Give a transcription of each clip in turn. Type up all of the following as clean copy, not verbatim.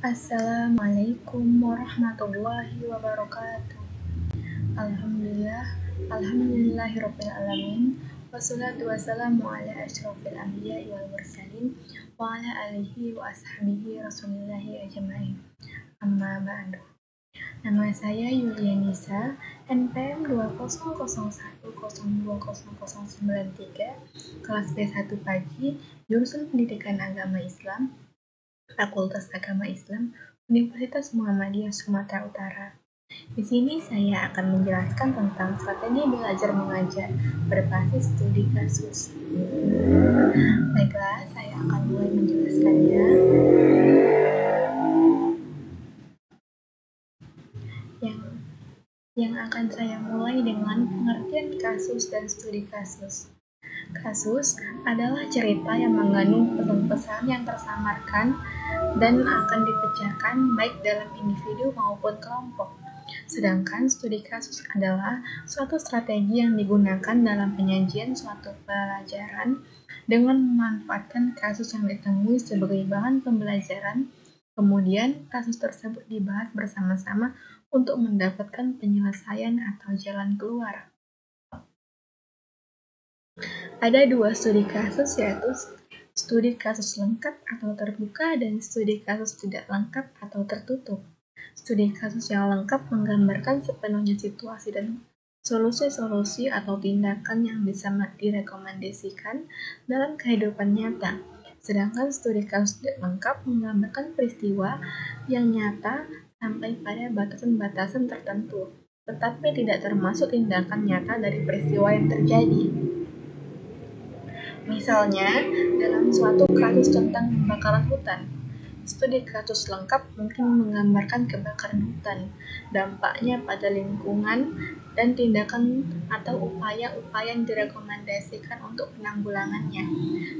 Assalamualaikum warahmatullahi wabarakatuh. Alhamdulillah, alhamdulillahirabbil alamin. Wassalatu wassalamu ala asyrofil anbiya'i wal mursalin wa ala alihi wa ashabihi rasulillahi ajmain. Amma ba'du. Nama saya Yulianisa, NPM 200102093, kelas B1 pagi, jurusan Pendidikan Agama Islam, Fakultas Agama Islam, Universitas Muhammadiyah Sumatera Utara. Di sini saya akan menjelaskan tentang strategi belajar mengajar berbasis studi kasus. Baiklah, saya akan mulai menjelaskannya. Yang akan saya mulai dengan pengertian kasus dan studi kasus. Kasus adalah cerita yang mengandung pesan-pesan yang tersamarkan dan akan dipecahkan baik dalam individu maupun kelompok. Sedangkan studi kasus adalah suatu strategi yang digunakan dalam penyajian suatu pelajaran dengan memanfaatkan kasus yang ditemui sebagai bahan pembelajaran. Kemudian kasus tersebut dibahas bersama-sama untuk mendapatkan penyelesaian atau jalan keluar. Ada dua studi kasus, yaitu studi kasus lengkap atau terbuka dan studi kasus tidak lengkap atau tertutup. Studi kasus yang lengkap menggambarkan sepenuhnya situasi dan solusi-solusi atau tindakan yang bisa direkomendasikan dalam kehidupan nyata. Sedangkan studi kasus tidak lengkap menggambarkan peristiwa yang nyata sampai pada batasan-batasan tertentu, tetapi tidak termasuk tindakan nyata dari peristiwa yang terjadi. Misalnya, dalam suatu kasus tentang pembakaran hutan, studi kasus lengkap mungkin menggambarkan kebakaran hutan, dampaknya pada lingkungan, dan tindakan atau upaya-upaya yang direkomendasikan untuk penanggulangannya.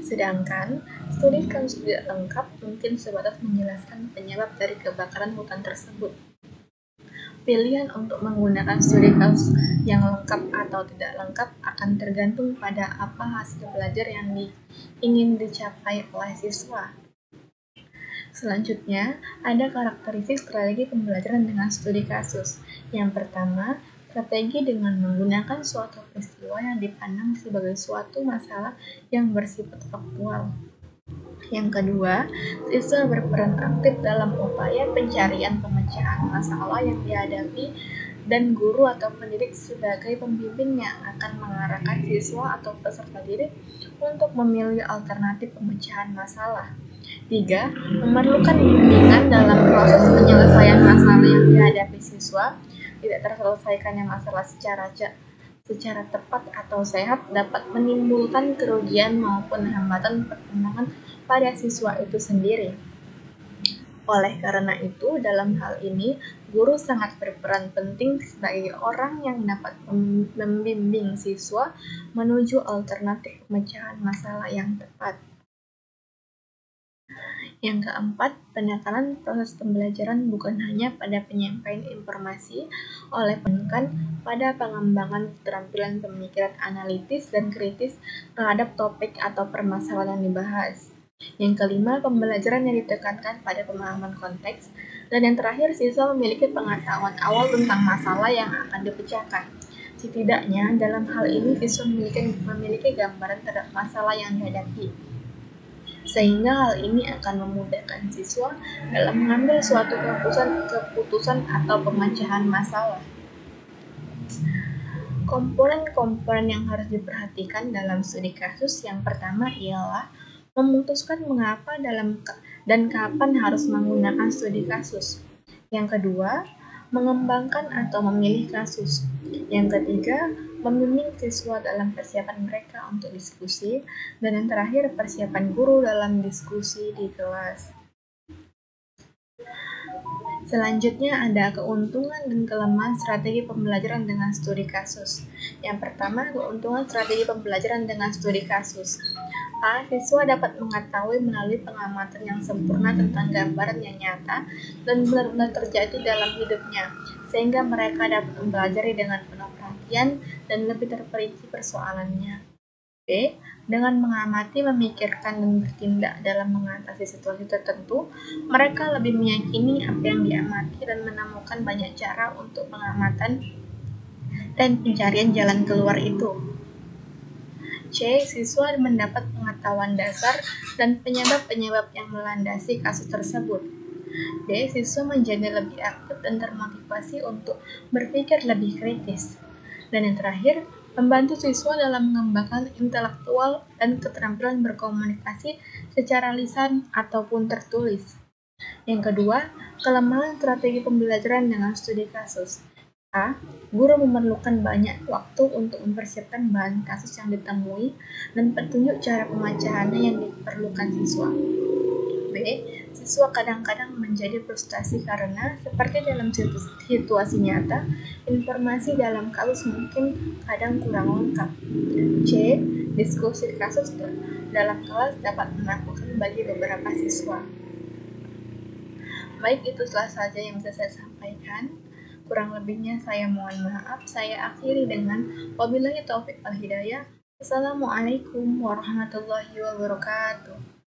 Sedangkan, studi kasus tidak lengkap mungkin sebatas menjelaskan penyebab dari kebakaran hutan tersebut. Pilihan untuk menggunakan studi kasus yang lengkap atau tidak lengkap akan tergantung pada apa hasil belajar yang ingin dicapai oleh siswa. Selanjutnya, ada karakteristik strategi pembelajaran dengan studi kasus. Yang pertama, strategi dengan menggunakan suatu peristiwa yang dipandang sebagai suatu masalah yang bersifat faktual. Yang kedua, siswa berperan aktif dalam upaya pencarian pemecahan masalah yang dihadapi, dan guru atau pendidik sebagai pembimbing yang akan mengarahkan siswa atau peserta didik untuk memilih alternatif pemecahan masalah. 3. Memerlukan bimbingan dalam proses penyelesaian masalah yang dihadapi siswa. Tidak terselesaikannya masalah secara tepat atau sehat dapat menimbulkan kerugian maupun hambatan perkembangan pada siswa itu sendiri. Oleh karena itu, dalam hal ini, guru sangat berperan penting sebagai orang yang dapat membimbing siswa menuju alternatif pemecahan masalah yang tepat. Yang keempat, penekanan proses pembelajaran bukan hanya pada penyampaian informasi oleh pendidikan, pada pengembangan keterampilan pemikiran analitis dan kritis terhadap topik atau permasalahan yang dibahas. Yang kelima, pembelajaran yang ditekankan pada pemahaman konteks. Dan yang terakhir, siswa memiliki pengetahuan awal tentang masalah yang akan dipecahkan. Setidaknya, dalam hal ini siswa memiliki gambaran terhadap masalah yang dihadapi, sehingga hal ini akan memudahkan siswa dalam mengambil suatu keputusan atau pemecahan masalah. Komponen-komponen yang harus diperhatikan dalam studi kasus yang pertama ialah memutuskan mengapa dan kapan harus menggunakan studi kasus. Yang kedua, mengembangkan atau memilih kasus. Yang ketiga, membimbing siswa dalam persiapan mereka untuk diskusi. Dan yang terakhir, persiapan guru dalam diskusi di kelas. Selanjutnya ada keuntungan dan kelemahan strategi pembelajaran dengan studi kasus. Yang pertama, keuntungan strategi pembelajaran dengan studi kasus. A. Siswa dapat mengetahui melalui pengamatan yang sempurna tentang gambaran yang nyata dan benar-benar terjadi dalam hidupnya, sehingga mereka dapat mempelajari dengan penuh perhatian dan lebih terperinci persoalannya. B. Dengan mengamati, memikirkan, dan bertindak dalam mengatasi situasi tertentu, mereka lebih meyakini apa yang diamati dan menemukan banyak cara untuk pengamatan dan pencarian jalan keluar itu. C. Siswa mendapat pengetahuan dasar dan penyebab-penyebab yang melandasi kasus tersebut. D. Siswa menjadi lebih aktif dan termotivasi untuk berpikir lebih kritis. Dan yang terakhir, membantu siswa dalam mengembangkan intelektual dan keterampilan berkomunikasi secara lisan ataupun tertulis. Yang kedua, kelemahan strategi pembelajaran dengan studi kasus. A. Guru memerlukan banyak waktu untuk mempersiapkan bahan kasus yang ditemui dan petunjuk cara pemecahannya yang diperlukan siswa. B. Siswa kadang-kadang menjadi frustasi karena, seperti dalam situasi nyata, informasi dalam kasus mungkin kadang kurang lengkap. C. Diskusi kasus dalam kelas dapat menakutkan bagi beberapa siswa. Baik, itu saja yang bisa saya sampaikan. Kurang lebihnya saya mohon maaf. Saya akhiri dengan wabillahi taufiq wal hidayah. Wassalamualaikum warahmatullahi wabarakatuh.